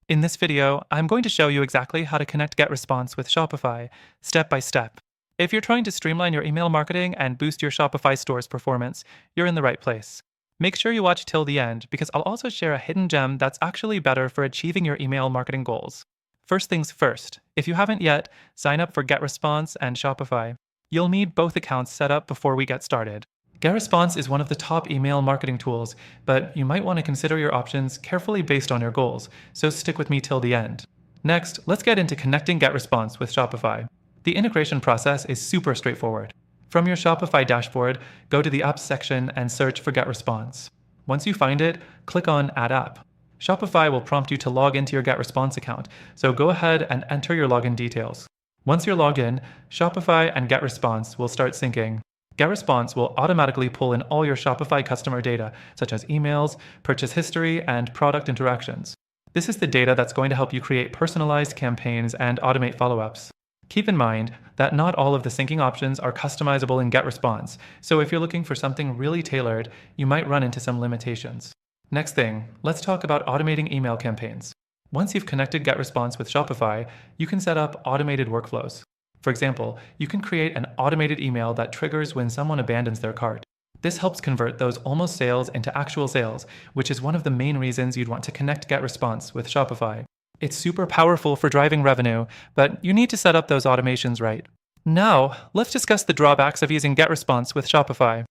In this video, I'm going to show you exactly how to connect GetResponse with Shopify, step by step. If you're trying to streamline your email marketing and boost your Shopify store's performance, you're in the right place. Make sure you watch till the end because I'll also share a hidden gem that's actually better for achieving your email marketing goals. First things first, if you haven't yet, sign up for GetResponse and Shopify. You'll need both accounts set up before we get started. GetResponse is one of the top email marketing tools, but you might want to consider your options carefully based on your goals, so stick with me till the end. Next, let's get into connecting GetResponse with Shopify. The integration process is super straightforward. From your Shopify dashboard, go to the Apps section and search for GetResponse. Once you find it, click on Add App. Shopify will prompt you to log into your GetResponse account, so go ahead and enter your login details. Once you're logged in, Shopify and GetResponse will start syncing. GetResponse will automatically pull in all your Shopify customer data, such as emails, purchase history, and product interactions. This is the data that's going to help you create personalized campaigns and automate follow-ups. Keep in mind that not all of the syncing options are customizable in GetResponse, so if you're looking for something really tailored, you might run into some limitations. Next thing, let's talk about automating email campaigns. Once you've connected GetResponse with Shopify, you can set up automated workflows. For example, you can create an automated email that triggers when someone abandons their cart. This helps convert those almost sales into actual sales, which is one of the main reasons you'd want to connect GetResponse with Shopify. It's super powerful for driving revenue, but you need to set up those automations right. Now, let's discuss the drawbacks of using GetResponse with Shopify.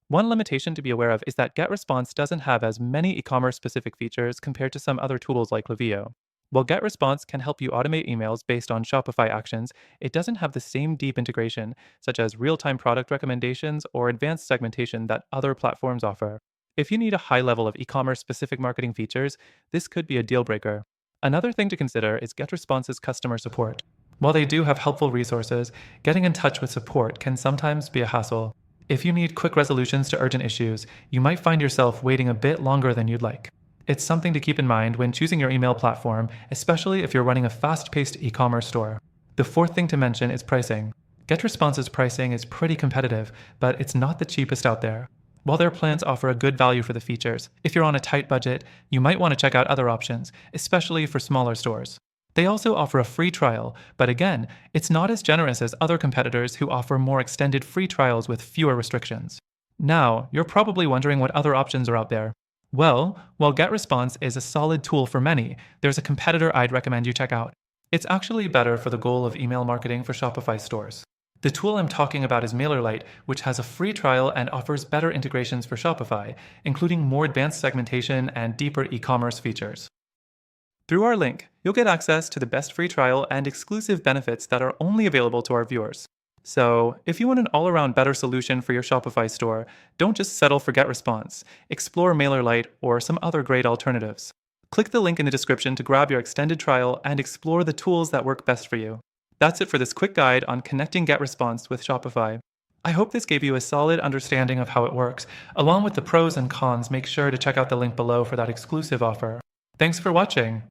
One limitation to be aware of is that GetResponse doesn't have as many e-commerce specific features compared to some other tools like Klaviyo. While GetResponse can help you automate emails based on Shopify actions, it doesn't have the same deep integration, such as real-time product recommendations or advanced segmentation that other platforms offer. If you need a high level of e-commerce specific marketing features, this could be a deal breaker. Another thing to consider is GetResponse's customer support. While they do have helpful resources, getting in touch with support can sometimes be a hassle. If you need quick resolutions to urgent issues, you might find yourself waiting a bit longer than you'd like. It's something to keep in mind when choosing your email platform, especially if you're running a fast-paced e-commerce store. The fourth thing to mention is pricing. GetResponse's pricing is pretty competitive, but it's not the cheapest out there. While their plans offer a good value for the features, if you're on a tight budget, you might want to check out other options, especially for smaller stores. They also offer a free trial, but again, it's not as generous as other competitors who offer more extended free trials with fewer restrictions. Now, you're probably wondering what other options are out there. Well, while GetResponse is a solid tool for many, there's a competitor I'd recommend you check out. It's actually better for the goal of email marketing for Shopify stores. The tool I'm talking about is MailerLite, which has a free trial and offers better integrations for Shopify, including more advanced segmentation and deeper e-commerce features. Through our link, you'll get access to the best free trial and exclusive benefits that are only available to our viewers. So, if you want an all-around better solution for your Shopify store, don't just settle for GetResponse. Explore MailerLite or some other great alternatives. Click the link in the description to grab your extended trial and explore the tools that work best for you. That's it for this quick guide on connecting GetResponse with Shopify. I hope this gave you a solid understanding of how it works. Along with the pros and cons, make sure to check out the link below for that exclusive offer. Thanks for watching.